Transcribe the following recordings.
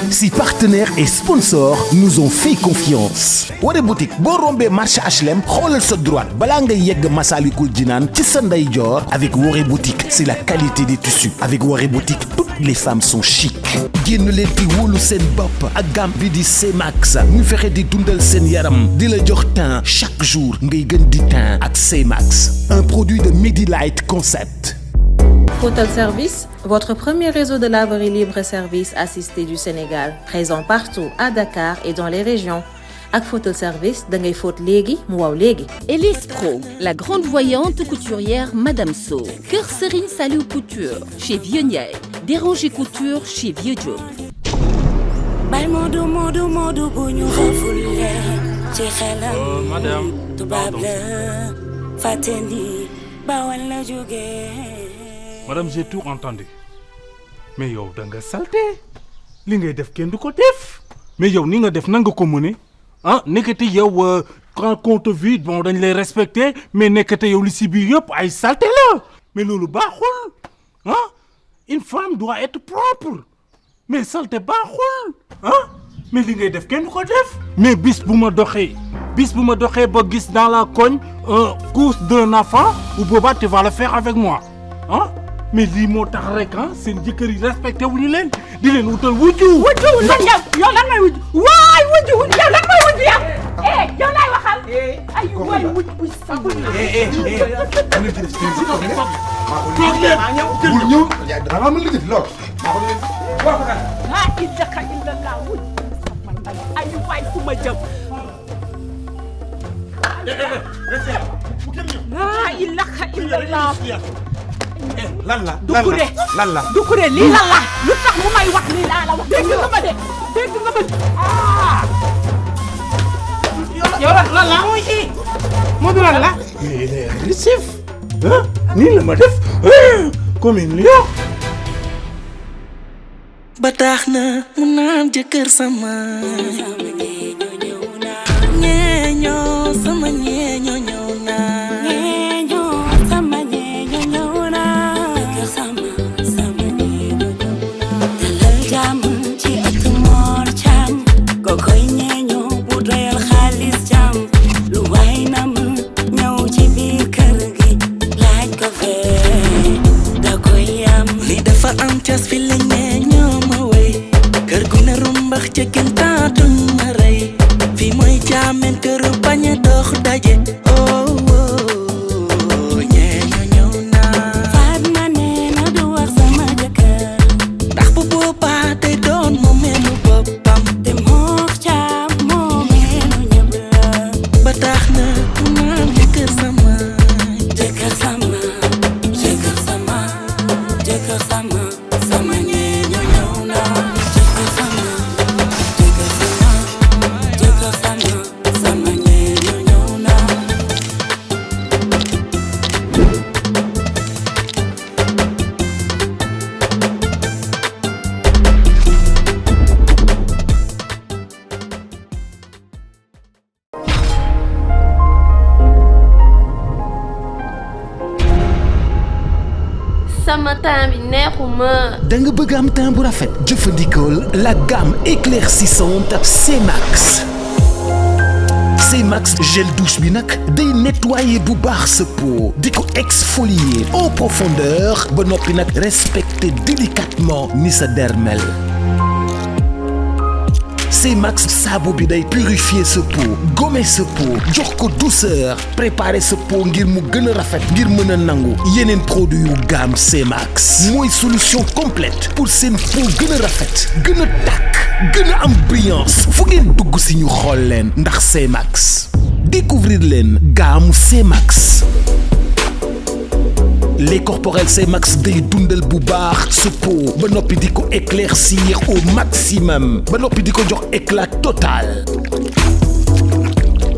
Si partenaires et sponsors nous ont fait confiance. Woré boutique boo rombee marché HLM xoolal sa droite balaa nga yegg Massalikul Jinaan ci sa ndeyjoor. Avec Woré boutique, c'est la qualité des tissus. Avec Woré boutique, toutes les femmes sont chic. génn leen di wóolu seen bopp ak gamme bi di C-Max ñu fexe di dundal seen yaram di la jox teint chaque jour ngay gën di teint ak C-Max. Un produit de Medilight Concept. Photal Service, votre premier réseau de laverie libre-service assisté du Sénégal, présent partout à Dakar et dans les régions. Ak Photal Service, da ngay fóot léegi mu waaw léegi. Elise Pro, la grande voyante couturière Madame So. Kër Serigne Saliou Couture chez Vieux Ndiaye. Déranger Couture chez Vieux Diop. Madame. Madame, j'ai tout entendu. Mais yow da nga salté. Li ngay def kenn du ko def. Mais yow ni nga def na nga ko mëne. Ah, nekkati yow quand on te vit bon dañ lay respecter mais nekkati yow li si biir yëpp ay salté la. Mais loolu baaxul. Ah, une femme doit être propre. Mais salté baaxul. Ah, mais li ngay def kenn du ko def. Mais bis bu ma doxee ba gis dans la cogne couche d'un enfant ou boobaa tu vas le faire avec moi. Ah, mais lii moo tax rek ah seen jëkkër yi respecté wuñu leen di leen wutal wujju. wujju lan yow lan may wujju waay wujju yow lan may wujju yow yow laay waxal ay waay wujju bu sax dama mën li def lool la ilaha illallah wujju ay waay fu ma jëm la ilaha illallah lan la Doucouré lii lan la lu tax mu may wax lii laa la wax dégg nga ma ah yow lan la moo du lan la mais il est agressif ah nii la ma def comme une lion ba tax na mu naan jëkkër sama ñeeñoo sama ñeeñoo ñëw na am cas fi la ñeeñoo ma wey kër gu ne rumbax ca kenn taatuñ ma rey fi mooy jaamen kër bañ a dox daje ñeeñoo ñëw naa Fatma nee na du wax sama jëkkër ndax bu boobaa day doon mu meenu boppam te moox caam moo meenu ñëpp la ba tax na mu naan jëkkër sama jëkkër sama jëkkër sama jëkkër sama sama ñeeñoo ñëw na jëkkër sama jëkkër sama jëkkër sama sama ñeeñoo ñëw na sama temps bi neexuma. da nga bëgg am teint bu rafet jëfandikool la gamme éclaircissante C-Max. C-Max gel douche bi nag day nettoyer bu baax sa peau di ko exfolier en profondeur ba noppi nag respecter délicatement ni sa dermel. C-Max saabu bi day purifier sa peau gommer sa peau jox ko douceur préparer sa peau ngir mu gën a rafet ngir mën a nangu yeneen produit yu gamme C-Max mooy solution complète pour seen peau gën a rafet gën a tàkk gën a am brillance fu ngeen dugg si ñu xool leen ndax C-Max découvrir leen gamme C-Max. lait corporel C-Max day dundal bu baax sa peau ba noppi di ko éclaircir au maximum ba noppi di ko jox éclat total.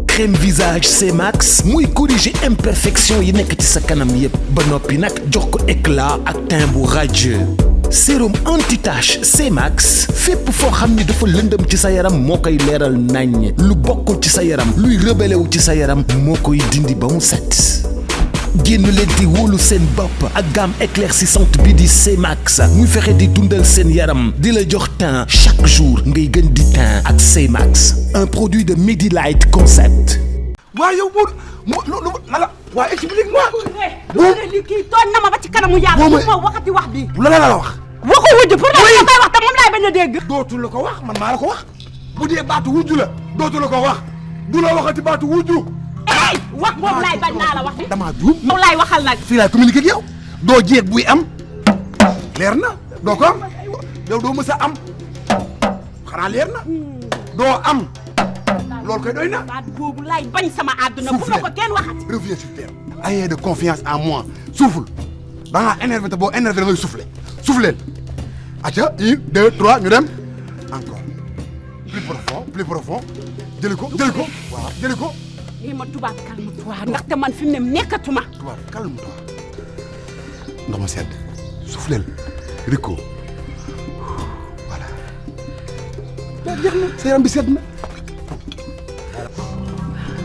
crème visage C-Max muy corriger imperfection yi nekk ci sa kanam yépp ba noppi nag jox ko éclat ak teint bu radieux. sérum anti-tache C-Max fépp foo xam ni dafa lëndëm ci sa yaram moo koy leeral naññ lu bokkul ci sa yaram luy rebelle wu ci sa yaram moo koy dindi ba mu set. génn leen di wóolu seen bopp ak gamme éclaircissante bi di C-Max muy fexe di dundal seen yaram di la jox teint chaque jour ngay gën di teint ak C-Max un produit de Medilight Concept. waaw yow lu la waaw explique-moi. li kii tooñ na ma ba ci kanamu yàlla. bu ma waxati wax bi. la wax. waxu wujj pour la koy wax te moom laay bañ a dégg. dootul la ko wax man maa la ko wax bu dee baatu wujju la dootul la ko wax du la waxati baatu wujju. wax moom laay bañ naa la wax. damaa juum moom laay waxal nag. fii laay communiquer ak yow doo jeeg buy am leer na doo ko am yow doo mës a am xanaa leer na doo am loolu koy doy na. baat boobu laay bañ sama àdduna bu ma ko kenn waxati. reviens sur terre. ayez de confiance en moi souffle da ngaa énervé te boo énervé da ngay souffler souffler. acca 1 2 3 ñu dem encore plus profond jëli ko waaw jëli ko. lii ma tubaab calme-toi ndaxte man fi mu ne nekkatuma. tubaab calme-toi ndox ma sedd soufflel Rico voilà. jeex na sa yaram bi sedd na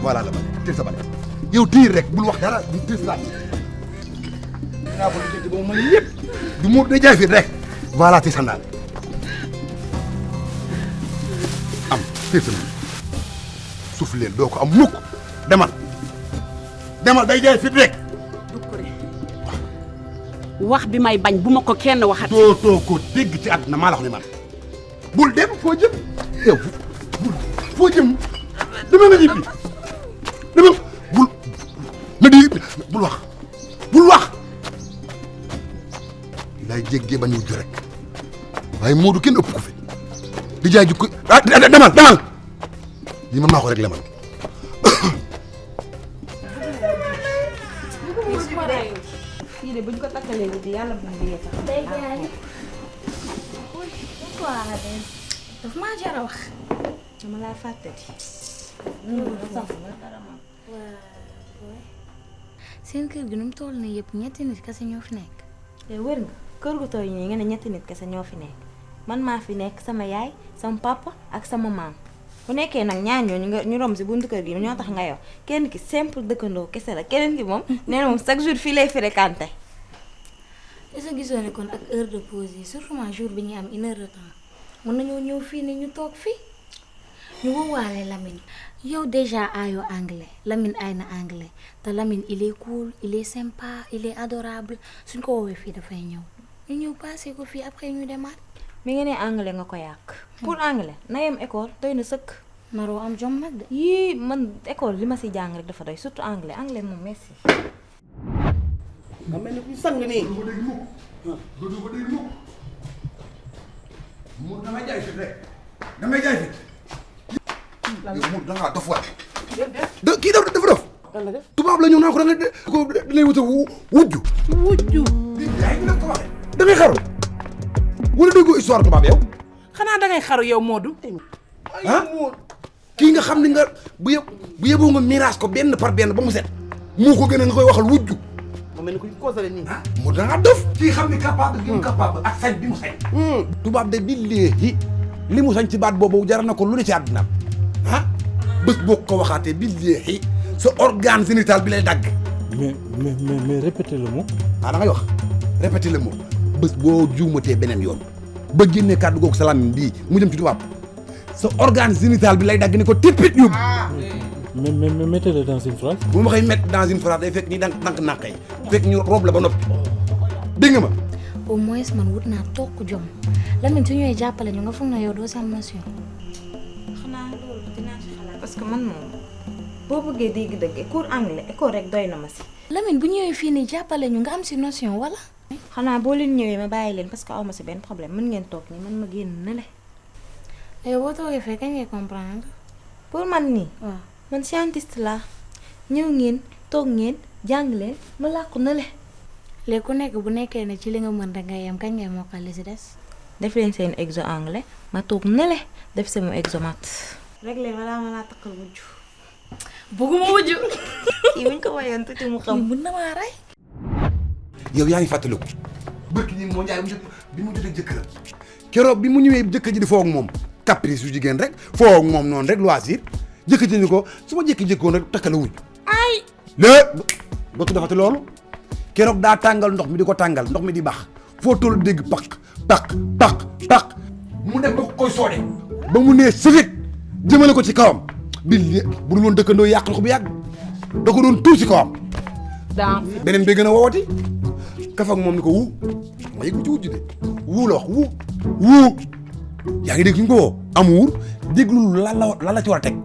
voilà la bale teel sa bale yow tiir rek bul wax dara du teel sa dinaa ko lijjanti ba mu mën yëpp du mu day jaay fii rek voilà teel sa ndaal am teel sa ndaal soufflel doo ko am mukk demal day jaay fit rek. wax bi may bañ bu ma ko kenn waxati. dootoo ko dégg ci àdduna maa la wax ni man bul dem foo jëm yow foo jëm dama nga ñibbi dama bul na di bul wax lay jéggee bañ wujj rek waaye Modou kenn ëpp ko fi di jaay jukko demal lii man maa ko rek la man de buñ ko takkalee di yàlla bu ñu tax day jaay quoi daf maa jar a wax dama laa fàttati seen kër gi nu mu toll nii yëpp ñetti nit kese ñoo fi nekk. te wër nga kër gu tooy nii nga ne ñetti nit kese ñoo fi nekk man maa fi nekk sama yaay sama papa ak sama maam bu nekkee nag ñaar ñooñu nga ñu romb si buntu kër gi ñoo tax nga yow kenn ki simple dëkkandoo kese la keneen ki moom nee na moom chaque jour fii lay fréquenté. est-ce que gisoo ne kon ak heure de pause yi surtout jour bi ñuy am 1 heure de temps mën nañoo ñëw fii ni ñu toog fii ñu woowaale Lamine yow déjà aayoo anglais Lamine aay na anglais te Lamine il est cool il est sympa il est adorable suñ ko woowee fii dafay ñëw ñu ñëw passé ko fii après ñu demaat. mi ngi ne anglais nga ko yàq. pour anglais na yem école doy na sëkk. naroo am jom nag de. yii man école li ma si jàng rek dafa doy surtout anglais moom merci. nga mel ni ku sang nii. dootu ko dégg mukk. mu damay jaay fit rek damay jaay fit. yow mu da ngaa dof waay. kii dafa dof. tubaab la ñëw naa ko da nga ko lay wuta wujju. yaay bi nag ko waxee. da ngay xaru. wala déggoo histoire tubaab yow. xanaa dangay xaru yow Modou. ah kii nga xam ni nga bu yeboo nga miraas ko benn par benn ba mu set. moo ko gën a nga koy waxal wujju. mel ni ku ñu consolé nii. mu da nga dof. kii xam ni capable bi mu capable ak sañ bi mu sañ. tubaab de billahi li mu sañ ci baat boobu jar na ko lu ne ci àddina ah bés boo ko waxaatee billahi sa organe génital bi lay dagg. mais répétez le mot. da ngay wax répétez le mot bés boo juumatee beneen yoon ba génnee kàddu googu salaam bii mu jëm ci tubaab sa organe génital bi lay dagg ni ko tippit yóbbu. mais mettez-le dans une phrase. bu ma koy mettre dans une phrase day fekk ni dank naqee fekk ñu rob la ba noppi dégg nga ma. au moins man wut naa toog jom Lamine su ñëwee jàppale ñu nga foog na yow doo si am nation. xanaa loolu dinaa ci xalaat parce que man moom boo bëggee dégg dëgg cours anglais école rek doy na ma si. Lamine bu ñëwee fii nii jàppale ñu nga am si notion wala. xanaa boo leen ñëwee ma bàyyi leen parce que aw ma si benn problème mën ngeen toog nii man ma génn na le. yow boo toogee fee kañ ngay comprendre. pour man nii. waaw. man scientiste laa ñëw ngeen toog ngeen jàng leen ma làqu na le. léegi ku nekk bu nekkee ne ci li nga mën rek ngay yem kañ ngay mokkal li si des. def leen seen exo anglais ma toog na le def sama exo maths. réglé balaa ma laa takkal wujju. bëgguma wujju. kii buñ ko wayoon tuuti mu xam. mën na maa rey. yow yaa ngi fàttaliku. bëkk ñi moo njaay bi mu jotee jëkkëram. keroog bi mu ñëwee jëkkër ji di foo ak moom caprice su jigéen rek foo ak moom noonu rek loisir jëkkër ji ni ko su ma jékki-jékkoon rek takkala wuñ. ay. dootu defati loolu keroog daa tàngal ndox mi di ko tàngal ndox mi di bax foo toll dégg pak mu dem ba koy soode ba mu nee sëfit jëmale ko ci kawam bi bu dul woon dëkkandoo yàq na ko bu yàgg da ko doon tuur ci kawam beneen bi gën a wowati kaf ak moom ni ko wu ma yëg bu ci wujj de wuu la wax wuu yaa ngi dégg ñu ko woo amour déglu lan la ci war a teg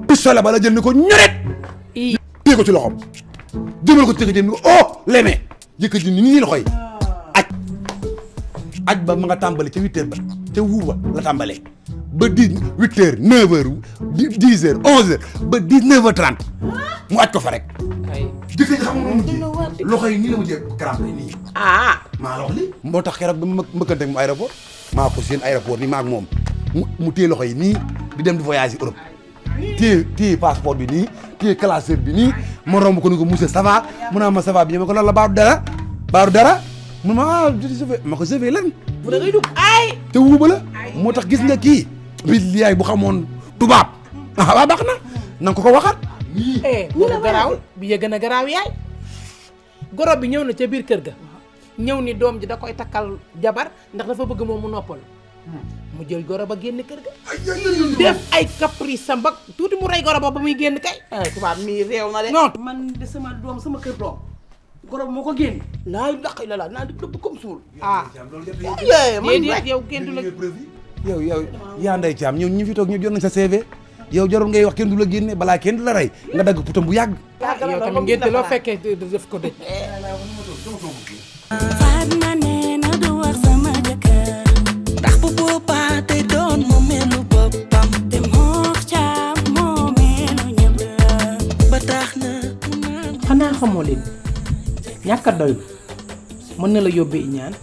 pistolet ba la jël ni ko ñoret téye ko ci loxom jëmal ko ci jëm ni ko oh leme yëkkat ji ni nii loxoy aj ba ma nga tàmbali ca 8 heures ba ca wuu ba la tàmbalee ba 8 heures 9 heures 10 heures 11 heures ba 19 heures 30 mu aj ko fa rek jëkkër ji xam nga noonu loxo yi nii la mu jee crampe nii maa lox li moo tax keroog ba ma mbëkkante ak mu aéroport maa ko seen aéroport ni maa ak moom mu téye loxo yi nii di dem di voyage yi Europe téye passeport bi nii téye classeur bi nii ma romb ko ni ko monsieur ça va mu naa ma ça va bi ma ko loolu la baaru dara mu ma ma ko jëfee lan bu da ngay dugg ay te wuuba la moo tax gis nga kii bi liyaay bu xamoon tubaab waa baax na nga ko waxaat boobu garaaw bi yëg na garaaw yaay goro bi ñëw na ca biir kër ga ñëw ni doom ji da koy takkal jabar ndax dafa bëgg moom mu noppal mu jël goro ba génn kër ga def ay caprice sa mbag tuuti mu rey goro ba muy génn kay tubaab mi réew na de non man de sama doom sama kër doom goro moo ko génn laay daq la la naa di dëpp comme suul déedéet yow kenn du la yow yaa Ndeye Thiam ñëw ñu fi toog ñu jot nañ sa CV yow jarul ngay wax kenn du la génne balaa kenn du la rey nga dagg putam bu yàgg yow tamit ngeen loo fekkee def ko dëj Fatma nee na du wax sama jëkkër ndax bu boobaa day doon mu melu boppam te moox caam moo melu ñëpp la ba tax na xanaa xamoo leen ñàkk a doylu mën na la yóbbee iñaan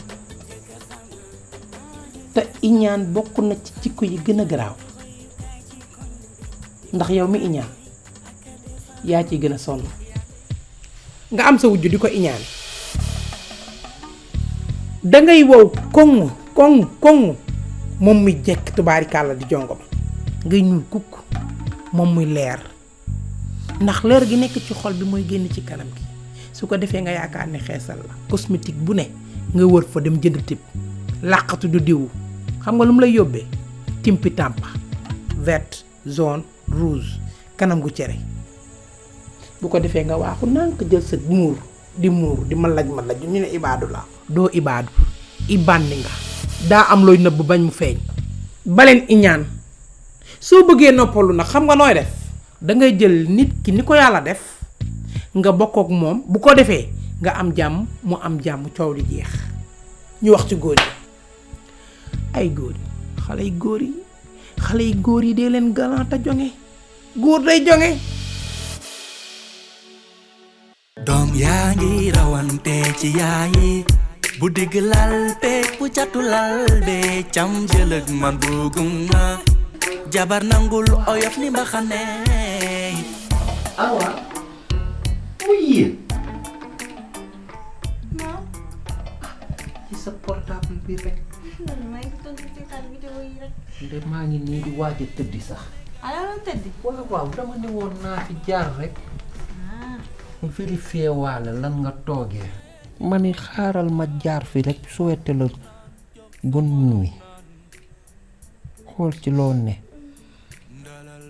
te iñaan bokk na ci jikko yi gën a garaaw ndax yow mi iñaan yaa ciy gën a sonn nga am sa wujju di ko iñaan dangay wow koŋ moom muy jekk tubaarikàlla di jongo ma ngay ñuul kukk moom muy leer ndax leer gi nekk ci xol bi mooy génn ci kanam gi su ko defee nga yaakaar ne xeesal la cosmétique bu ne nga wër fa dem jënd tip làqatu du diwu xam nga lu mu lay yóbbee timpi tàmpa vert jaune rouge kanam gu cere bu ko defee nga waaxu nànk jël sa muur di ma laj ñu ne ibaadu la doo ibaadu ibandi nga daa am looy nëbb bañ mu feeñ baleen iñaan soo bëggee noppalu nag xam nga nooy def dangay jël nit ki ni ko yàlla def nga bokk ak moom bu ko defee nga am jàmm mu am jàmm coow li jeex ñu wax ci góor yi ay góor yi xale yi góor yi dee leen galant a jonge góor day jonge doom yaa ngi rawante ci yaayi bu digg lal beeg bu catu lal beeg cam jëlëg man bugum na jabar nangul oyof ni ma xane awa muy yéen ci sa portable bi rek nde maa ngi nii di waaj a tëddi sax waaw dama ne woon naa fi jaar rek vérifier waale lan nga toogee ma ni xaaral ma jaar fi rek souhaité la bonne nuit xool ci loo ne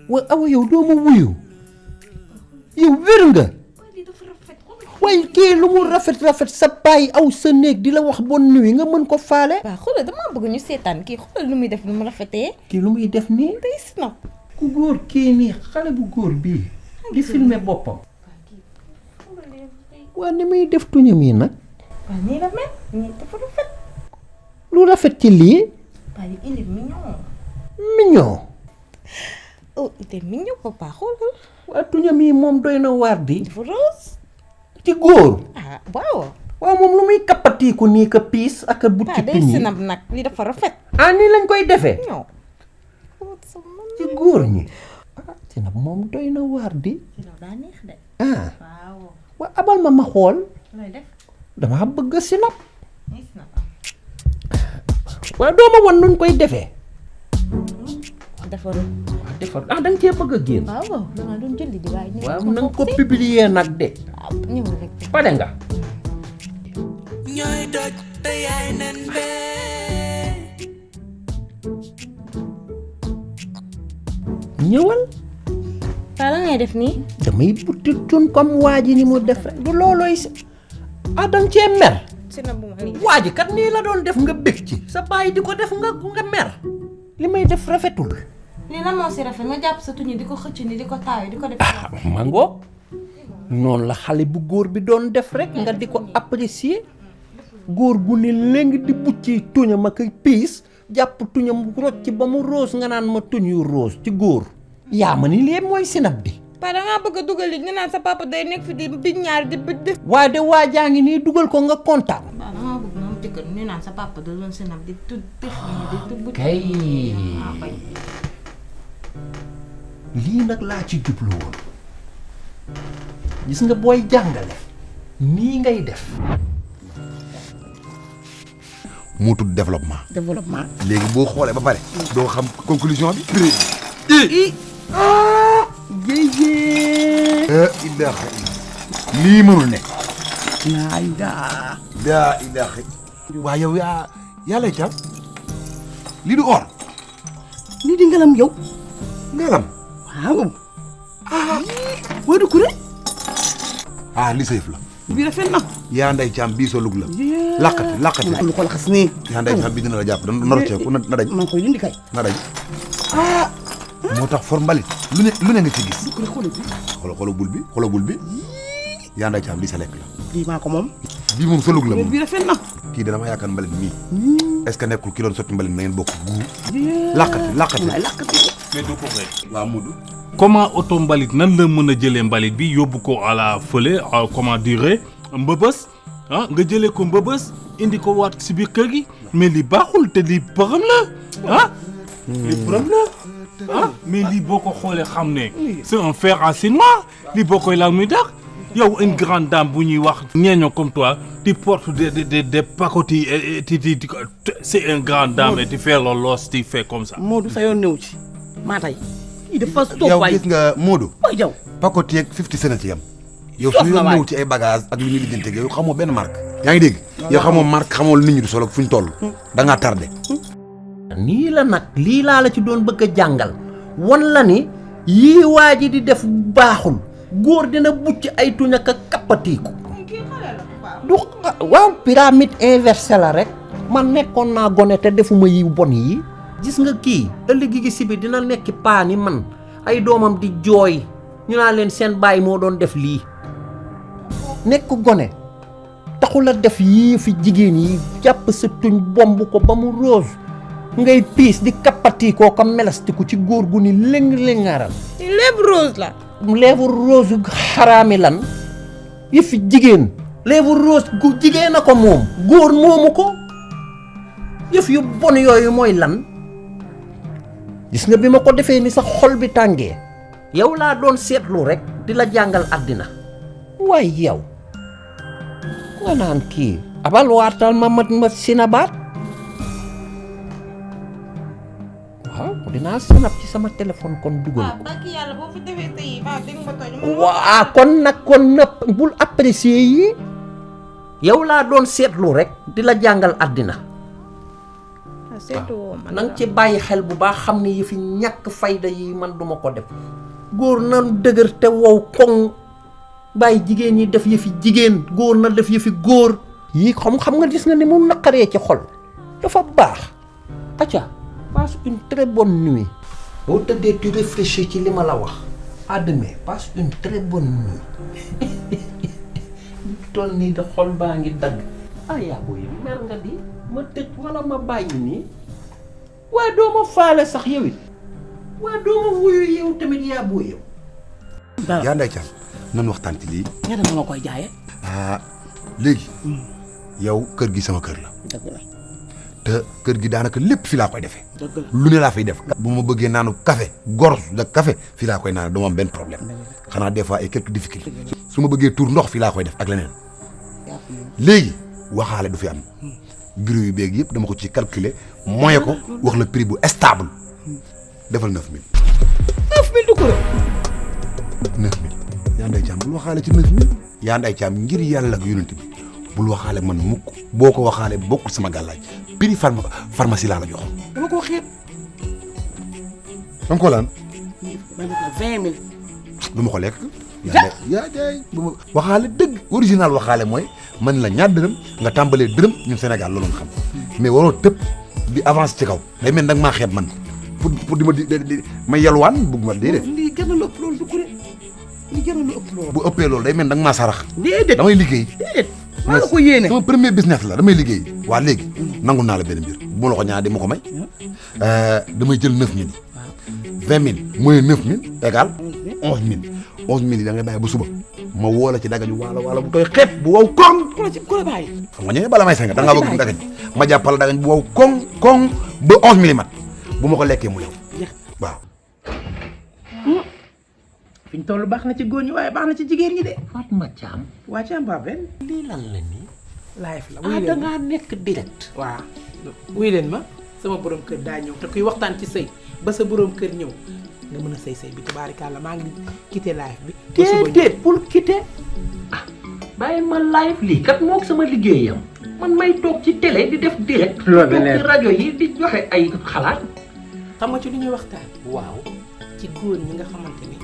wa awa yow doo ma wuyu yow wér nga waaye kii lu mu rafet sa baay aw sa néeg di la wax bonne nuit nga mën ko faale waaw xoolal damaa bëgg ñu seetaan kii xoolal lu muy def lu mu rafetee kii lu muy def nii day snap ku góor kii nii xale bu góor bii di filmer boppam waa ni muy def tuñam yi nag waaw nii la mel nii dafa rafet lu rafet ci lii waaye il est mignon mignon oh il est mignon papa xoolal waa tuñam yi moom doy na waar di dafa rose ci góor ah waaw waaw moom lu muy kappatiiku nii ka piis ak a butti day piñi sinab nag lii dafa rafet ah nii lañ koy defee non ci góor ñi ah sinab moom doy na waar di daa neex de ah waaw waa abal ma xool looy def dama bëgg sinab nii sinab waaw doo ma wan nuñ koy defee defaru defar da nga cee bëgg a génn. waaw dama doon jëndi di waaye. waaw na nga ko publier nag de. ñëw rek. pare nga. ñooy doj te yaay nen bee. ñëwal. Paa la ngay def nii. damay butti tun comme waa ji ni mu def rek du loolooy si. ah danga cee mer. waa ji kat nii la doon def nga bég ci. sa bàyyi di ko def nga mer. li may def rafetul. lii lan moo si rafet nga jàpp sa tuñi di ko xëcc ni di ko taayu di ko def. ma ngoog noonu la xale bu góor bi doon def rek nga di ko apprécier góor gu ne léegi di bucci tuñam ak piis jàpp tuñam rocc ba mu rose nga naan ma tuñ yu rose ci góor. yaa ma ni lee mooy sinab bi. Paa dangaa bëgg a dugal li ñu naan sa papa day nekk fi di ñaar di def. waaye de waa jaa ngi nii dugal ko nga kontaan. Paa dangaa bëgg moom jëkkër ñu naan sa papa da doon sinab di tudd def di tudd. kay lii nag laa ci jublu woon gis nga booy jàngale nii ngay def. mu tudd développement. léegi boo xoolee ba pare. doo xam conclusion bi. lii mënul nekk. daa ilaaha. waa yow yaa lay cam lii du or. lii di ngalam yow. ngalam. waaw. waa du kuré. lii sa yëf la. bii rafet na. yaa nday cam bii sa lug la. laqati. lu ko laxas nii. yaa nday cam bii dina la jàpp na rocceeku na dañ. maa ngi koy dindi kay. na dañ. moo tax for mbalit lu ne nga ci gis. xoolal bul bi yaa nday caam lii sa lekk la. lii maa ko moom. bii moom sa lug la moom. bii rafet na. kii dama yaakaar mbalit mii. est-ce que nekkul ki doon sotti mbalit na ngeen bokk guu. laqati. mais du ko fay. waaw Modou. comment oto mbalit nan la mën a jëlee mbalit bi yóbbu ko à la fële comment dire mbëbës nga jëlee ko mbëbës indi ko waat si biir kër gi mais li baaxul te li përëm la li përëm la mais lii boo ko xoolee xam ne c'est un fer assez noir lii boo koy laal muy tax yow une grande dame bu ñuy wax ñeeño comme toi tu portes des pacotilles et c'est une grande dame et tu fais le los tu fais comme ça. Modou sa yoon néew ci maa tey. dafa soof yow waay gis nga Modou. waay yow. pacotier ak 50 cent ci yam. yow su ñu ñëw ci ay bagages ak lu ñuy lijjanti ak yow xamoo benn marque. yaa ngi dégg yow xamoo marque xamoo lu nit ñi du solo fu ñu toll. da ngaa tardé. nii la nag lii laa la ci doon bëgg a jàngal wan la ni yii waa ji di def baaxul góor dina bucc ay tuñ ak kappatiiku. du waaw pyramide inversée la rek man nekkoon naa gone te defuma yi bon yi. gis nga kii ëllëg gi si bi dina nekk paa ni man ay doomam di jooy ñu naa leen seen baay moo doon def lii nekk gone taxul a def yii fi jigéen yi jàpp sa tuñ bomb ko ba mu rose ngay piis di kappatikoo ko melastiku ci góor gu ni léng-léngaaral lèvre rose la. lèvre rose xaraami lan yëfi jigéen lèvre rose gu jigéen a ko moom góor moomu ko yëf yu bon yooyu mooy lan gis nga bi ma ko defee ni sa xol bi tàngee yow laa doon seetlu rek di la jàngal àddina waaye yow nga naan kii abal waatal ma sinabaat waaw dinaa sinab ci sama téléphone kon dugal ko yàlla boo fi defee tey waa kon nag kon nëpp bul apprécier yi yow laa doon seetlu rek di la jàngal àddina na nga ci bàyyi xel bu baax xam ne yi fi ñàkk fayda yi man duma ko def góor na dëgër te wow koŋ bàyyi jigéen ñi def yëfi jigéen góor na def yëfi góor yii xam nga gis nga ni mu naqaree ci xol dafa baax acca passe une très bonne nuit boo tëddee tu réfléchis ci li ma la wax à demain passe une très bonne nuit toll nii da xol baa ngi dagg yaa booy mer nga di ma tëj wala ma bàyyi nii waaye doo ma faale sax yow it waaye doo ma wuyu yow tamit yaa booy yow. yaa nday Thiam nan waxtaan ci lii. ñaata nga ma koy jaayee. léegi. yow kër gi sama kër la. dëgg la. te kër gi daanaka lépp fi laa koy defee. dëgg la lu ne laa fiy def. bu ma bëggee naanu café gorge de café fii laa koy naan dama am benn problème xanaa des fois ay quelques difficultés. su ma bëggee tuur ndox fii laa koy def ak leneen. léegi waxaale du fi am. bureau yu beeg yëpp dama ko ci calculer moyen ko wax la prix bu stable defal 9000. 9000 du ko rek. 9000 yaa nday caam bul waxaale ci 9000 yaa nday caam ngir yàlla ak yonent bi bul waxaale man mukk boo ko waxaale bokkul sama gàllaaj prix pharmacie laa la jox. dama koo xeeb. dama ko laan. ma def la 20000. du ma ko lekk. yaa day bu ma waxaale dëgg original waxaale mooy man la ñaar dërëm nga tàmbalee dërëm ñun Sénégal loolu nga xam mais waroo tëb di avance ci kaw day mel nag maa xeeb man pour di ma di ma yalwaan bëgg ma déedéet. lii gën a lu ëpp loolu du ko de lii gën a lu ëpp loolu. bu ëppee loolu day mel nag maa sarax. déedéet damay liggéey. déedéet maa la ko yéene. sama premier business la damay liggéey. waa léegi nangul naa la benn mbir bu ma la ko ñaar di ma ko may. damay jël 9000 yi. 20000 mooy 9000 égal 11000. 11000 yi da ngay bàyyi ba suba ma woo la ci dagañu waala bu tooy xepp bu wow koŋ. ku la bàyyi. xam nga ñëwee bala may sanga da ngaa bëgg dagañ ma jàppal dagañ bu wow koŋ ba 11000 yi mat bu ma ko lekkee mu yow waaw. fi ñu toll baax na ci góor ñi waaye baax na ci jigéen ñi de. Fatma Thiam. waa Thiam Ba benn. lii lan la nii. live la wuy leen da ngaa nekk direct. waaw wuy leen ma sama borom kër daa ñëw te kuy waxtaan ci sëy ba sa borom kër ñëw nga mën a sëy bi tabaarikàlla maa ngi quitté live bi. déedéet pour quitter. bàyyi ma live lii kat moog sama liggéeyam man may toog ci télé di def direct. loolu toog ci rajo yi di joxe ay xalaat. xam nga ci lu ñuy waxtaan. waaw ci góor ñi nga xamante ni.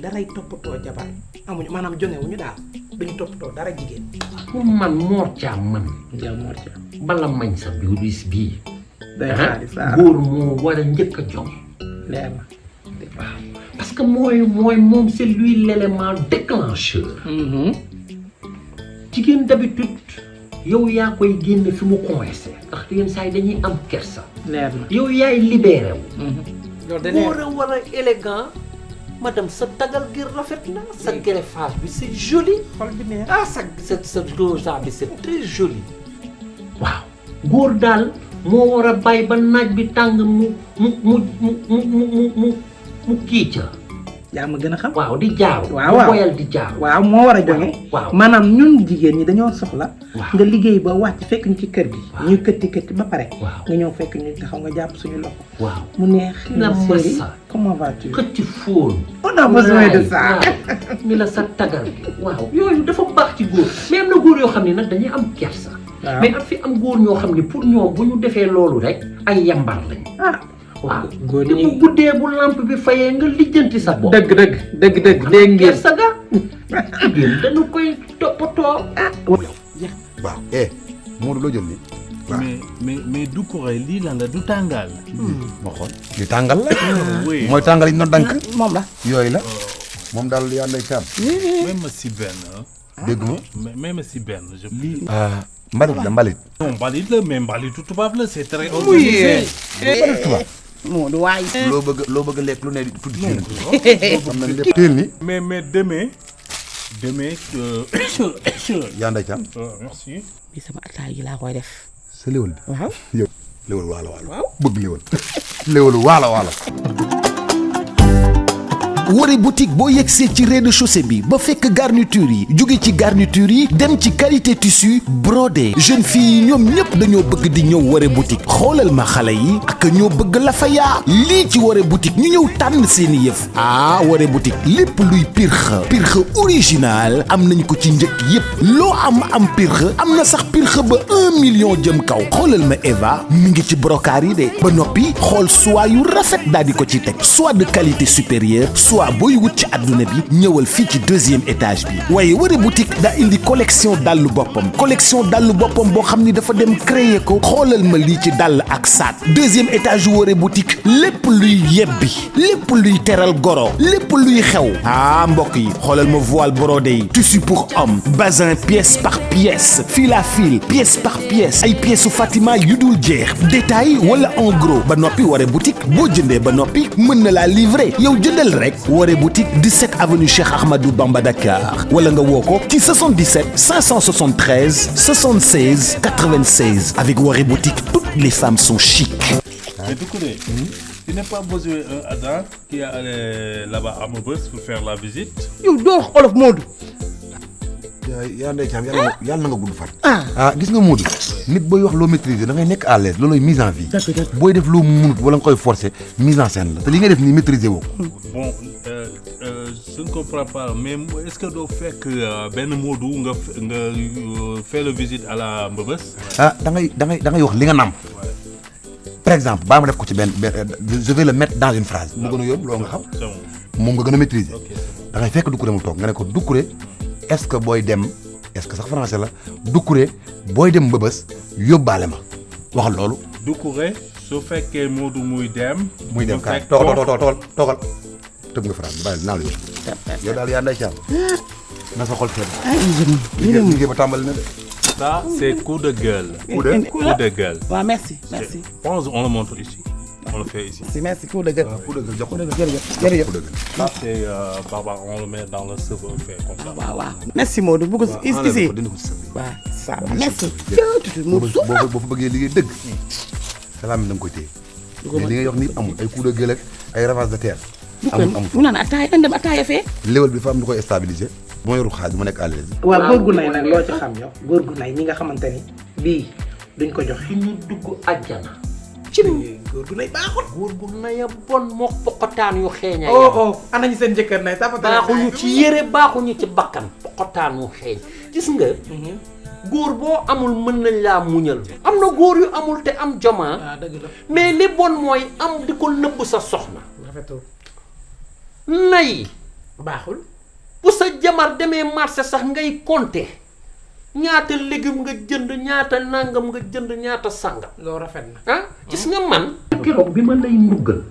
daray toppatoo jabar amuñu maanaam jongewuñu daal duñu toppatoo dara jigéen. pour man Mor Thiam man. yow Mor Thiam. bala mañ sa biwlis bii. day xaalis góor moo war a njëkk a jox. leer na. waaw parce que moom c'est lui l'élément déclencheur. jigéen d'habitude yow yaa koy génne fi mu coincé ndax yenn saa yi dañuy am kersa. leer na yow yaay libéré wu. loolu de leer góor a war a élégant madame sa tagal gi rafet na sa greffage bi c'est joli. xol bi neex sa rosa bi c'est très joli. waaw góor daal moo war a bàyyi ba naaj bi tàng mu kii ca. yaa ma gën a xam. waaw di jaaru. waaw boyal di jaaru. waaw moo war a joŋe. waaw maanaam ñun jigéen ñi dañoo soxla. nga liggéey ba wàcc fekk ñu ci kër gi. ñuy këtti ba pare. nga ñëw fekk ñu taxaw nga jàpp suñu loxo. waaw mu neex. la massa comment vas-tu. këtti fóon. on a besoin de ça. ñu la sa tagal gi. waaw yooyu dafa baax ci góor mais am na góor yoo xam ne nag dañuy am kersa. mais am fi am góor ñoo xam ne pour ñoom bu ñu defee loolu rek ay yambar lañ. waaw góor ñi bu guddee bu lampe bi fayee nga lijjanti sa bopp. dëgg dégg ngeen sa ga jigéen dañu koy toppatoo. waaw Modou loo jël nii. mais du ko lii lan la du tàngal. ma xool li tàngal la. mooy tàngal yi ñu doon dank. moom la yooyu la. moom daal yaa nday caam. même ma si benn. dégg nga. même si benn je lii. mbalit la mbalit. non mbalit la mais mbalitu tubaab la c'est très organisé. mbalit tubaab. Modou waay. loo bëgg lekk lu ne tudd ci yéen. xam nañ lépp teel ni. mais demain. yaa nday caam. merci. bi sama ataay yi laa koy def. sa léwal bi. waaw yow léwal waalo. waaw bëgg léwal. léwalu waalo. Woré boutique boo yegsee ci rez-de-chaussée bi ba fekk garniture yi jóge ci garniture yi dem ci qualité tissu brodé jeune fille yi ñoom ñëpp dañoo bëgg di ñëw Woré boutique xoolal ma xale yi ak ñoo bëgg la fa yaa lii ci Woré boutique ñu ñëw tànn seeni yëf Woré boutique lépp luy pirxe original am nañ ko ci njëkk yépp loo am pirxe am na sax pirxe ba 1 million jëm kaw xoolal ma Eva mi ngi ci brocart yi de ba noppi xool soie yu rafet daal di ko ci teg soie de qualité supérieure soit booy wut ci àdduna bi ñëwal fii ci 2e étage bi waaye Woré boutique daa indi collection dàllu boppam boo xam ni dafa dem créer ko xoolal ma lii ci dàll ak sac 2e étage yu Woré boutique lépp luy yebbi lépp luy teral goro lépp luy xew mbokk yi xoolal ma voile brodé yi tissu pour homme bazin pièce par pièce fil à fil pièce par pièce ay pièces su Fatima yu dul jeex détail wala en gros ba noppi Woré boutique boo jëndee ba noppi mën na laa livrer yow jëndal rek Woré boutique 17 avenue Cheikh Ahmadou Bamba Dakar wala nga woo ko ci 77 573 76 96 avec Woré boutique toutes les femmes sont chic. Mais du coup, tu n'as pas besoin d'un Adam qui est allé là-bas à Mobus pour faire la visite. yow doo wax olof Modou. yaa ndey caam yàlla na nga gudd fan. gis nga Modou nit booy wax loo maîtriser da ngay nekk à l'aise looloy mise en vie. booy def loo munut wala nga koy forcer mise en scène la te li nga def nii maîtriser woo ko. Bon, je ne comprends pas, mais est-ce que doo fekk benn Modou nga faire le visite à la Mbëbës? da ngay wax li nga nam. Par exemple baa ma def ko ci benn je vais le mettre dans une phrase. mu gën a yomb loo nga xam. moom nga gën a maîtriser. da ngay fekk Doucouré mu toog nga ne ko Doucouré est-ce que booy dem est-ce que sax français la Doucouré booy dem Mbëbës yóbbaale ma waxal loolu. Doucouré su fekkee Modou muy dem kaay toogal tëb nga phrase bi bàyyi naa la ñu. yow daal yaa nday caam na sa xol sedd. liggéey ba tàmbali na de. Ça, c'est coup de gueule. Coup de gueule. Ouais, merci. Pense, on le montre ici. On le fait ici. Merci, coup de gueule. Coup de gueule, coup de gueule. Ça, c'est Barbara, on le met dans le cerveau, on fait comme ça. Waaw. Merci Modou. Bu ko ici. Waaw, ça. Merci. boo fa bëggee liggéey dëgg. salaam da nga koy téye. mais li nga wax ni amul ay coup de gueule ak ay ravage de terre. amul mu naan ataaya dañ dem ataaya fee. léwal bi fa am lu koy stabiliser. bu ma yoru xaaj mu nekk à l'aise. waaw góor gu nay nag loo ci xam yow góor gu nay ñi nga xamante ni bii duñ ko joxe. ñu dugg àjjana. ci góor gu nay baaxul. góor gu nay a bon moo poqotaan yu xeeña. ana ñu seen jëkkër nay sax baaxuñu ci yére baaxuñu ci bakkan poqotaan yu xeeñ gis nga. góor boo amul mën nañ laa muñal. am na góor yu amul te am joma. dëgg la mais li bon mooy am di ko nëbb sa soxna. rafetul. nay baaxul. bu sa jamar demee marché sax ngay compter ñaata légume nga jënd ñaata nangam nga jënd ñaata sangam. loolu rafet na. gis nga man. keroog bi ma lay nduggal.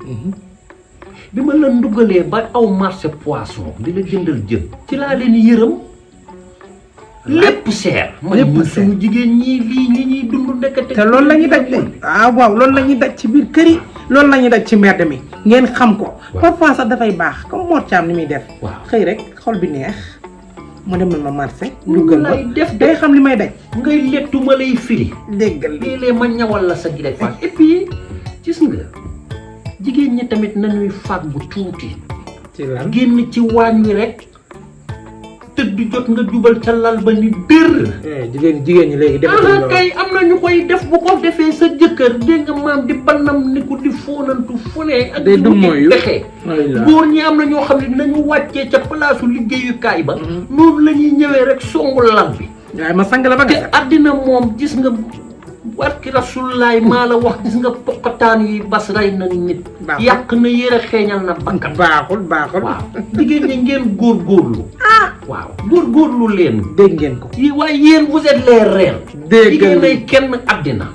bi ma la nduggalee ba aw marché poisson di la jëndal jën. ci laa leen yërëm. lépp cher. lépp cher suñu jigéen ñii lii ñi ñuy dund nekkate. te loolu la ñuy daj de. waaw loolu la ñuy daj ci biir kër yi. loolu la ñuy daj ci mbedd mi. ngeen xam ko. parfois sax dafay baax comme Mor Thiam ni muy def. xëy rek xol bi neex. mu demal ma marché. duggal ma day xam li may daj. ngay lettu ma lay firi. déggal léeg-léeg ma ñawal la sa gile fan. et puis gis nga jigéen ñi tamit nañuy fàggu tuuti. ci lan génn ci waañ wi rek. tëdd jot nga jubal ca lal ba ni dër. jigéen ñi léegi def kay am na ñu koy def bu ko defee sa jëkkër dégg nga maam di bannam ni ko di fóonantu fu ne ak du mooyu pexe góor ñi am na ñoo xam ne dinañu wàccee ca palaasu liggéeyukaay ba noonu la ñuy ñëwee rek songu lal bi. waaye ma sang la ba te àddina moom gis nga barki rasulullaay maa la wax gis nga poqataan yi bas rey na nit. yàq na yére xeeñal na bakkan. baaxul. waaw jigéen ñi ngeen góorgóorlu. waaw góorgóorlu leen. dégg ngeen ko. waaye yéen vous êtes les reines. jigéen ay kenn àddina.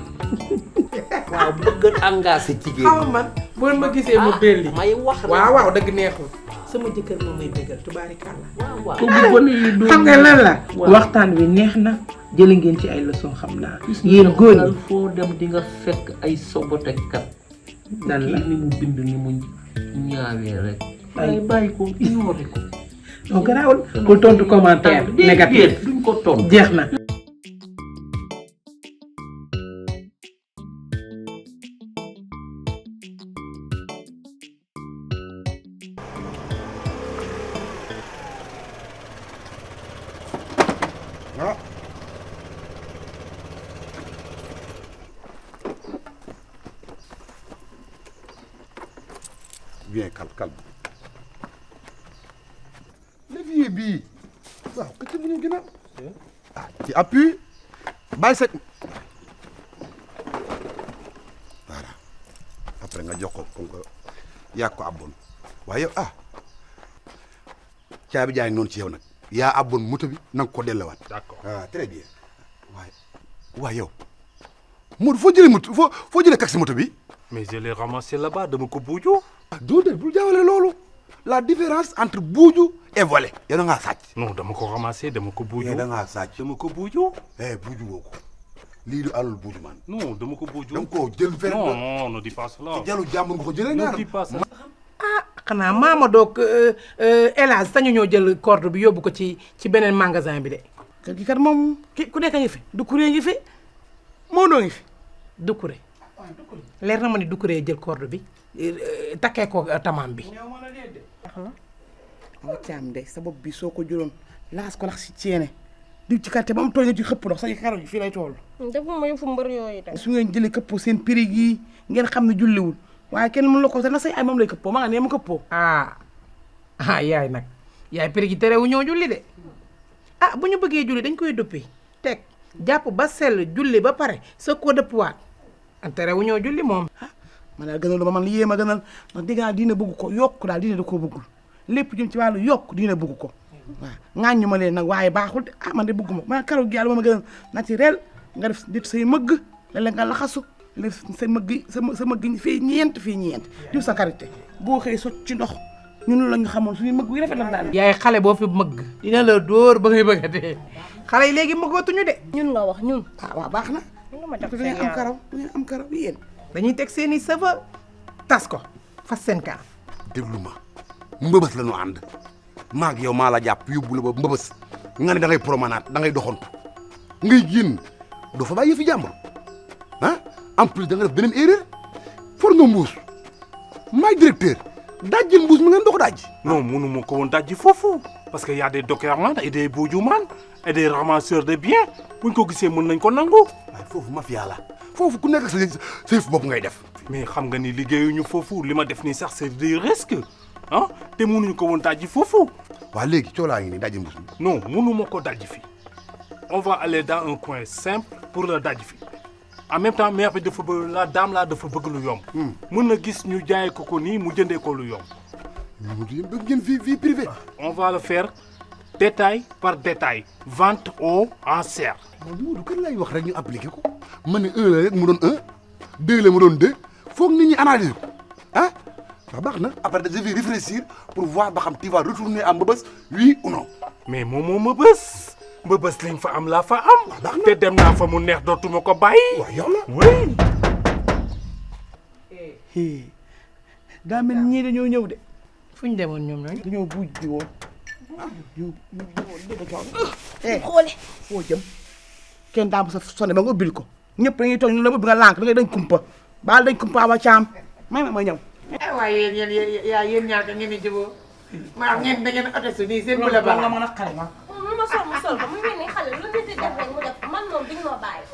waaw bëgg engagé jigéen. xaw man boo ma gisee ma belli. may wax waaw dëgg neexul. sama jëkkër moom may bëggal tubaarikàlla. waaw xam nga lan la. waxtaan wi neex na. jëli ngeen ci ay leçon xam naa. yéen góor ñi foo dem di nga fekk ay sobotekat. dan la ni mu bind ni mu ñaawee rek. ay bàyyi ko ignoré ko. non garaawul bul tontu commentaire négatif duñ ko tontu jeex na. bien calme. levier bii waaw këcc bu ñu gën a ci appui bàyyi sa voilà après nga jox ko comme que yaa ko abboon waaye yow caabi jaay noonu ci yow nag yaa abboon moto bi na nga ko delluwaat. d'accord très bien waaye yow Modou foo jëlee moto foo jëlee taxi moto bi. mais je l'ai ramassé là-bas dama ko buuju. déedéet bul jaawale loolu la différence entre buuju et volé. yow da ngaa sàcc. non dama ko ramassé dama ko buuju. da ngaa sàcc dama ko buuju. buuju woo ko lii du alal buuju man. non dama ko buuju. da nga koo jël fenn. non ne dis pas cela. te jalu jàmbur nga ko jëlee ne dis pas cela. xanaa maama doog El Hadj sañu ñoo jël corde bi yóbbu ko ci beneen magasin bi de. kër gi kat moom ku nekk ngi fi Doucouré ngi fi Modou ngi fi Doucouré leer na ma ni Doucouré jël corde bi takkee ko tamaam bi. Mor Thiam de sa bopp bi soo ko juróon laas ko lax si ceene diw ci quartier ba am tooy nga ci xëpp ndox sa xaro ji fii lay toll. defuma yëfu mbër yooyu de. su ngeen jëlee këppoo seen périg yi ngeen xam ne julliwul waaye kenn mën la ko te na say ay moom lay këppoo ma nga nee ma këppoo. yaay nag yaay périg yi terewu ñoo julli de bu ñu bëggee julli dañ koy dëppee teg jàpp ba sell julli ba pare sa ko dëppwaat terewu ñoo julli moom. man daal gënal lu ma man li yéem a gënal ndax dégg naa diine bëgg ko yokk daal diine da koo bëggul lépp jëm ci wàllu yokk diine bëgg ko waaw ŋaañu ma leen nag waaye baaxul de man de bëgguma man karaw gi yàlla ma gënal naturel nga def dit say mëgg léeg-léeg nga laxasu def sa mëgg sa mëgg fii ñeent diw sa karité boo xëy sot ci ndox ñun la ñu xamoon suñu mëgg wi rafet la daan yaay xale boo fi mëgg dina la dóor ba ngay bëgg a dee xale yi léegi mëggootuñu de ñun nga wax ñun. waaw baax na ma da ngeen am karaw yéen dañuy teg seeni sëfa tas ko fas seen kanam. déglu ma mbëbës la ñu ànd maag yow maa la jàpp yóbbu la ba mbëbës nga ne da ngay promenade da ngay doxantu ngay génn doo fa bàyyi yëfi jàmbur en plus da nga def beneen erreur for nga mbuus maay directeur dajjil mbuus mi ngeen dox dajji. non mënu ma ko woon dajji foofu parce que y a des dockers et des buujumaan et des ramasseurs de biens buñ ko gisee mën nañ ko nangu. waaye foofu mafia la foofu ku nekk sa yëf bopp ngay def. mais xam nga ni liggéeyuñu foofu li ma def nii sax c'est des risques te mënuñu ko woon dajji foofu. waaw léegi coolaa ngi nii dajji mbuus mi. non mënu ma ko dajji fii on va aller dans un coin simple pour le dajji fii en même temps mère bi dafa bëgg la dame là dafa bëgg lu yomb. mën na gis ñu jaay ko nii mu jëndee ko lu yomb. ñu bëgg ngeen vie privée. on va le faire détail par détail vente aux enchères. Modou kan lay wax rek ñu appliqué ko ma ne 1 la rek mu doon 1 2 la mu doon 2 foog nit ñi analyser ko waaw baax na après je vais réfléchir pour voir ba xam tu vas retourner à Mbëbës oui ou non. mais moom moo Mbëbës lañ fa am laa fa am. te dem naa fa mu neex dootuma ko bàyyi. waaw yow la oui. daa mel ni ñii dañoo ñëw de fu ñu demoon ñoom ñooy dañoo buuj di woon xoole foo jëm kenn daa sa sonné ba nga ubbil ko ñëpp dañuy toog ñu la ubbi nga lànk da ngay dañ kumpa baal dañ kumpa ba caam may ma ñëw waaye yéen ñaar ka ngeen di jëboo maa ngeen da ngeen attesté nii seen bula ba nga mën a xale ma mu sol ko mu mel ni xale lu nit di def rek mu def man moom duñ ma bàyyi.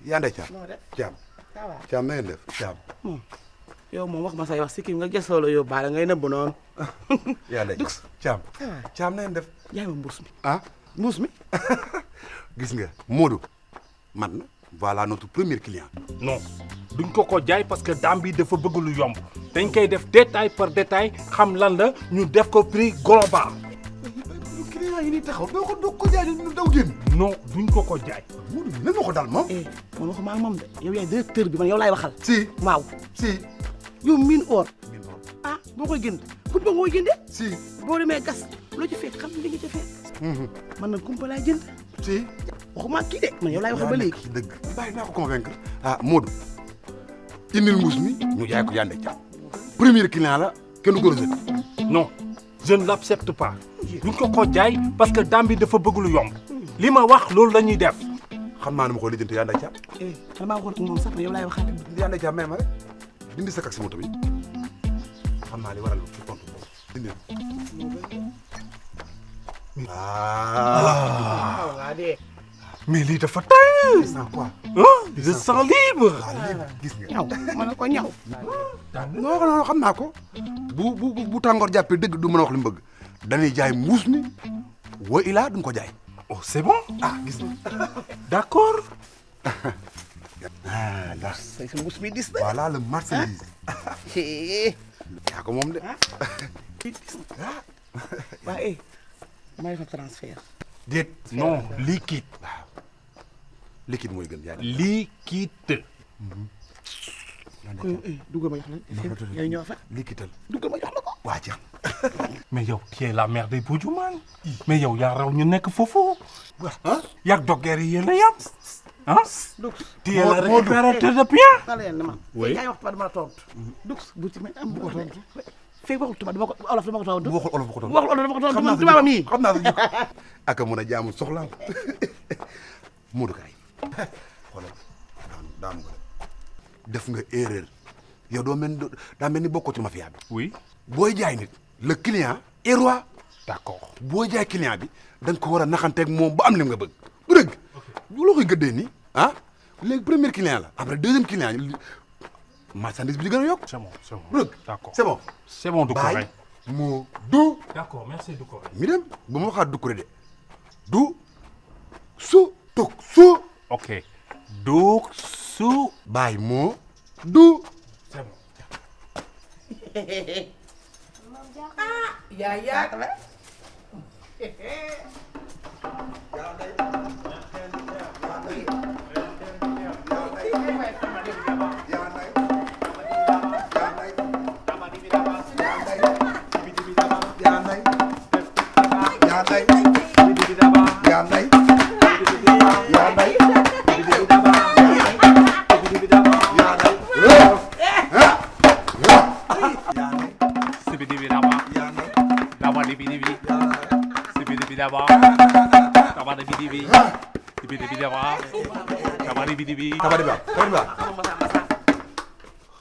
yaa ndey Thiam na ngeen def Thiam. yow moom wax ma say wax si kii nga gëstoo la yóbbaale ngay nëbb noonu. yaa ndey Thiam na ngeen def. jaay ma mbuus mi. mbuus mi. gis nga Modou man voilà notre premier client. non duñ ko jaay parce que dame bi dafa bëgg lu yomb dañ koy def détail par détail xam lan la ñu def ko prix global. client yi ni taxaw doo ko jaay ñu daw génn. non duñ ko jaay. Modou lan moo ko dal moom. man waxuma ak moom de yow yaay directeur bi man yow laay waxal. si waaw si. yow miin or. boo koy jënd kumpa nga koy jëndee. si boo demee gas loo ci fekk xam li nga ci fekk. man nag kumpa laay jënd. si waxuma kii de man yow laay waxal ba léegi. dëgg bàyyi naa ko convaincre. Modou indil mbuus mi ñu jaay ko Yandé Thiam premier client la kenn du ko rejeté. non je ne l'accepte pas duñ ko jaay parce que dame bi dafa bëgg lu yomb li ma wax loolu la ñuy def. xam naa ne ma ko lijjanti Yandé Thiam. man maa waxoon ak moom sax yow laay waxal. Yandé Thiam may ma rek dindi sa kak si moto bi xam naa li waral ci compte boobu dindi. mais lii dafa tàng. je sens quoi. je sens libre. gis nga ñaw mën na ko ñaw. non xam naa ko bu tàngoor jàppee dëgg du mën a wax li mu bëgg dañuy jaay mbuus mi wa ilaa duñ ko jaay. oh c'est bon. gis nga d'accord. là say sa mbuus mi dis na. voilà le marchandise. yaa ko moom de. waaye may fa transfert. déet non liquide. liquide mooy gën yaay. liquide. dugg ma jox la. yow ñoo fa. liquide. dugg ma jox la ko. waa jeex. mais yow tu es la mère des buujumaan. mais yow yaa raw ñu nekk foofu. yak doggeer yi yéen a yam. tu es le récupérateur de biens. xale yéen man. oui yaay wax tubaab dama la tontu. dugg bu ci am bu ko tontu. fekk waxul tubaab dama ko olof dama ko tontu. waxul olof ko tontu. waxul olof dama ko tontu man tubaabam yi. xam naa sa jikko ak a mën a jaamu soxlaam. Modou Kaye xoolal daanu nga def nga erreur yow daa mel ni bokkoo ci mafia bi. oui. booy jaay nit le client est roi. d'accord boo jaay client bi da nga ko war a naxanteeg moom ba am lim nga bëgg du dëgg. loo koy gëddee nii ah léegi premier client la après deuxième client marchandise bi di gën a yokk. c'est bon c'est bon du dëgg d'accord c'est bon. c'est bon Doucouré. moo du. d'accord merci Doucouré. mi dem bu ma waxaat Doucouré de du su tuk su. ok du su. baay moo du. c'est bon. yaa yaa la.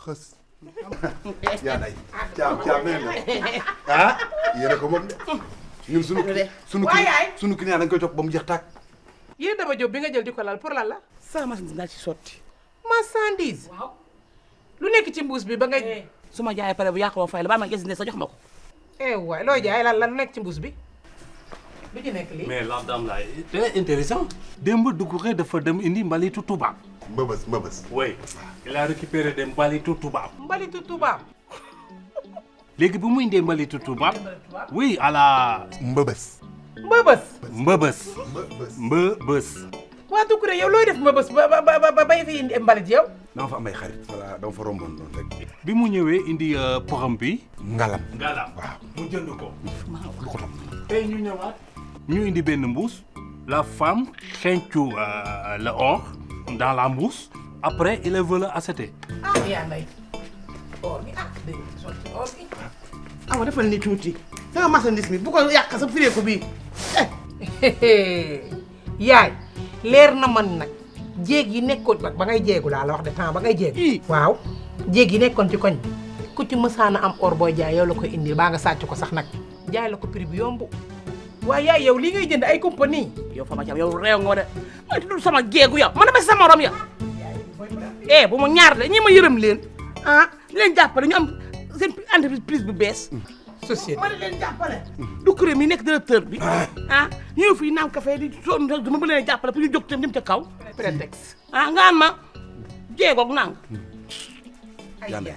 xës yaa day caam nee na ah yéen a ko moom de ñun sunu client dañ koy topp ba mu jeex tàkk. yéen dama jóg bi nga jël di ko lal pour lan la. sama marchandise daal ci sotti. marchandise. waaw. lu nekk ci mbuus bi ba nga. su ma jaayee pare bu yàqu ma fay la ba ma gis ne sa jox ma ko. waay looy jaay lan lu nekk ci mbuus bi. lu ci nekk lii. mais la dame là c'est intéressant. démb Doucouré dafa dem indi mbalitu tubaab. mbëbës. oui il a récupéré des mbalitu tubaab. mbalitu tubaab. léegi bu mu indee mbalitu tubaab. oui à la. mbëbës. waa Doucouré yow looy def mbëbës ba bay fi indi mbalit yow. dama fa am ay xarit voilà dama fa romboon noonu rek. bi mu ñëwee indi poxam bi. ngalam waaw mu jënd ko. lu ko topp. tey ñu ñëwaat. ñu indi benn mbuus. la femme xencu le or dans la mbuus. après il veut le acheter. yaa nday or gi dégg nga sotti or gi. awa defal ni tuuti. sama marchandise mi bu ko yàq sa firee ko bii. yaay leer na man nag jéeg yi nekkoon ba ngay jéegu laa la wax de temps ba ngay jéegu. waaw jéeg yi nekkoon ci koñ bi ku ci mësaana am or booy jaay yow la koy indil baa nga sàcc ko sax nag jaay la ko prix bi yomb waaye yaay yow lii ngay jënd ay compagnie. yow Fama Thiam yow réew nga ma de ma dul sama jéegu yow man dama si sama morom ya. bu ma ñaar de ñi ma yërëm leen leen jàppale ñu am seen entreprise bu bees. société ma leen jàppale. Doucouré mi nekk directeur bi ñëw fii naan café di sonn rek dama leen jàppale pour ñu jóg tam dem ca kaw. prétexte. nga an ma jéegoog nang. yàlla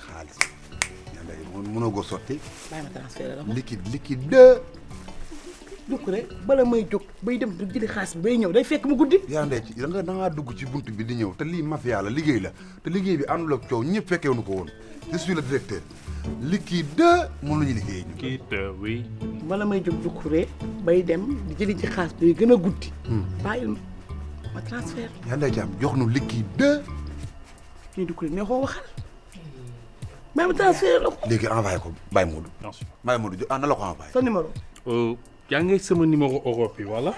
xaalis yàlla mënoo ko sotti. bàyyi ma transféré la ma. liquide. Doucouré bala may jóg bay dem du jëli xaalis bi bay ñëw day fekk mu guddi. yaa ndey ci da ngaa dugg ci bunt bi di ñëw te lii mafia la liggéey la te liggéey bi àndul ak coow ñëpp fekkeewuñu ko woon je suis le directeur liquide moom la ñuy liggéey. liquide oui. bala may jóg Doucouré bay dem di jëli ci xaalis bi gën a guddi. bàyyil ma transfert. yaa ndey ci am jox nu liquide. nii Doucouré ne xoo waxal. bàyyi ma transfert la ko. léegi envoyé ko Baye Modou. bien sûr Baye Modou na la ko envoyé. sa numéro. yaa ngi sama numéro Europe yi wala.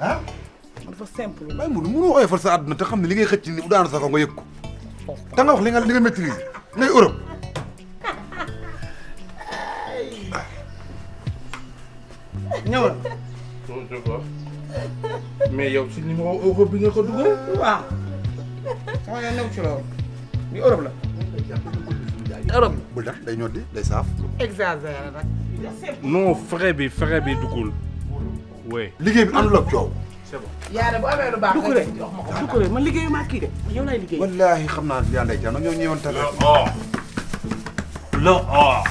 ah. dafa simple. Baye Modou mënoo oyofal sa àdduna te xam ne li ngay xëcc ni bu daanu sa ko nga yëg ko. te nga wax li nga maîtriser ngay Europe. ñëwal. mais yow si numéro Europe bi nga ko dugal. waaw. sama yoon ñëw ci loolu. li Europe la. Europe. bul tax day ñoddi day saaf. exagéré nag. non frais bi duggul. oui. liggéey bi àndul ak coow. c'est bon. yaa bu amee lu baax. Doucouré man liggéeyu maa kii de yow laay liggéey. wallaahi xam naa yaa ndey jàmm ñoo ñëwante le or. le or.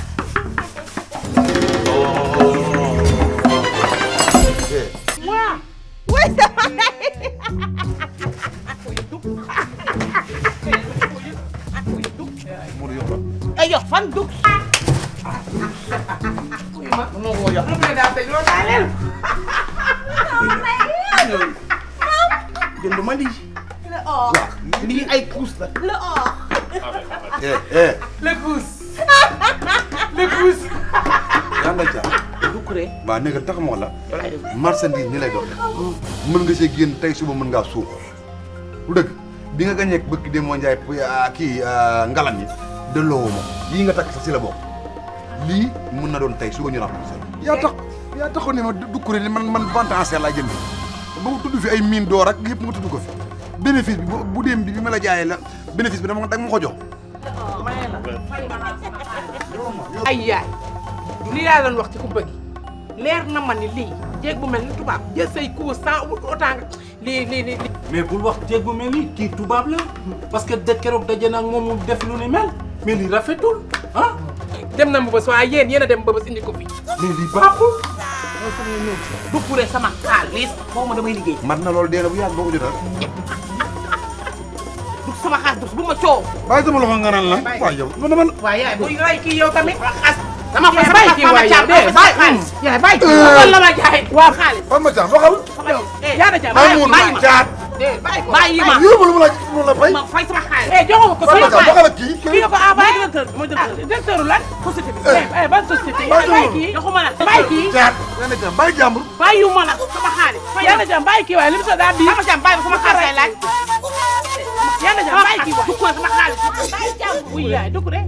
waaw. oui sama ay yox fan dugg. moo ko yox. lu mu ne daal tey loolu daa leen. jënd ma lii. le or. lii ay pousse la. le or. le pousse. le pousse. yaa ndey jàmm. Doucouré. waaw néegal tax ma wax la. marchandise ni lay dox. mën nga see génn tey suba mën ngaa suux. lu dëgg bi nga gañee bëgg dem moo njaay kii ngalam yi delloo ma yii nga takk sax si la bokk. lii mën na doon tey suba ñu remplacé yaa taxoon ne ma dukkure ni man vente en serre laa jënd ba mu tudd fi ay mine d'or ak yëpp nga tudd ko fi bénéfice bi bu dem bi ma la jaayee la bénéfice bi danga ma ko jox. ay yaay li laa doon wax ci ku bëgg leer na ma ni lii jéeg bu mel ni tubaab jël say cours sans autant lii. mais bul wax jéeg bu mel ni kii tubaab la parce que keroog daje na ak moom mu def lu ni mel mais lii rafetul ah. dem na Mbëbës waaye yéen a dem Mbëbës indi ko fi. mais lii baaxul. du pure sama xaalis boo ma damay liggéey. mat na loolu dee na bu yàgg boo ko jotal. du sama xaalis bu ma coow. bàyyi sama loxo nga naan la waaw yow. waaye yaay buy ray kii yow tamit. dama fay sama xaalis ma caam xaalis. yaay bàyyi kii la ma jaay waaw xaalis. fan ma caam waxal. yaa na caam bàyyi ma caat. bàyyi ma yóbbu lu la fay. ma fay sama xaalis. joxoo ko fan ma caam waxal ak kii. kii nga ko envoyé directeur lan société bi. ban société bàyyi kii joxuma la bàyyi kii. caat yaa na caam bàyyi jàmbur. bàyyiwuma la sama xaalis. yaa na caam bàyyi kii waaye li mu sa daa di. sama caam bàyyi sama xaalis laaj. yaa na caam bàyyi kii waaye. du ko sama xaalis. bàyyi jàmbur. wuy yaay dugure.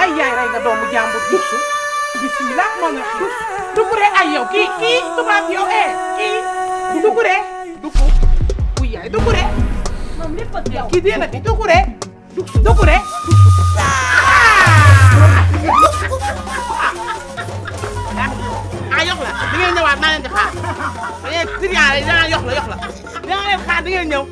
ay yaay rey nga doomu jàmbur dugsu. bismillah moom nga xii. dugure ay yow kii tubaab yow kii dugure. wuy yaay dugure. moom lépp ak yow kii dee na fi dugure. dugure. ah yokk la da ngeen ñëwaat naa leen di xaar da ngeen triant yi danaa yokk la danga leen xaar da ngeen ñëw.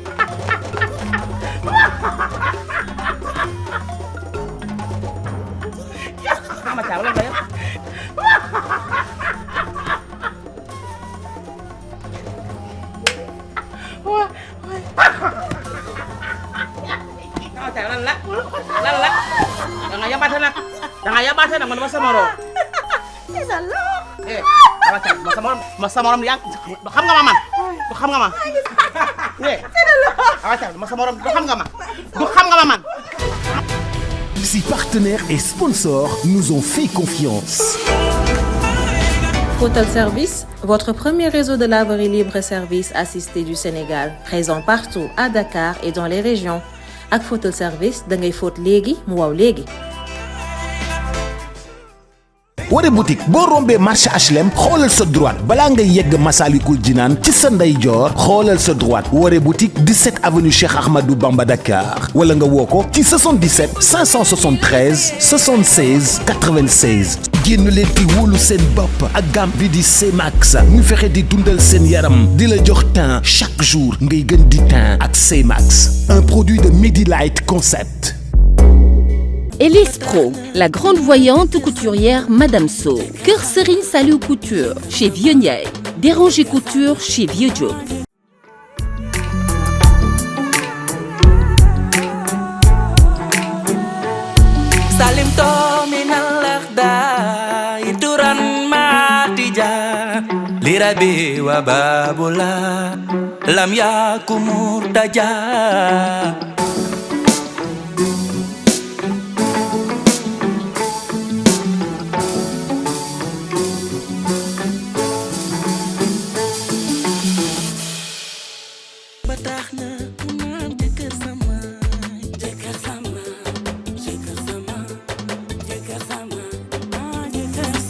sama caaw lan la yow. sama caaw lan la da nga yabaate nag man dama sama morom. ma sama morom yaa xam nga ma man du xam nga ma. ma sama morom du xam nga ma man. Si partenaires et sponsors nous ont fait confiance. Photal Service, votre premier réseau de laverie libre-service assisté du Sénégal, présent partout à Dakar et dans les régions. Ak Photal Service, da ngay fóot léegi mu waw léegi. Wore boutique boo rombee marché HLM xoolal sa droite balaa ngay yegg Massalikul Jinaan ci sa ndeyjoor xoolal sa droite Wore boutique 17 avenue Cheikh Ahmadou Bamba Dakar wala nga woo ko ci 77 573 76 96. génn leen di wóolu seen bopp ak gamme bi di C-Max ñu fexe di dundal seen yaram di la jox teint chaque jour ngay gën di teint ak C-Max, un produit de Medilight Concept. Elise Pro, la grande voyante couturière Madame So. Kër Serigne Saliou Couture chez Vieux Ndiaye. Déranger Couture chez Vieux Diop. Salim to minal akhda ituran matija lirabi wa babula lam yakumur daja. Batax na ku naan jëkkër sama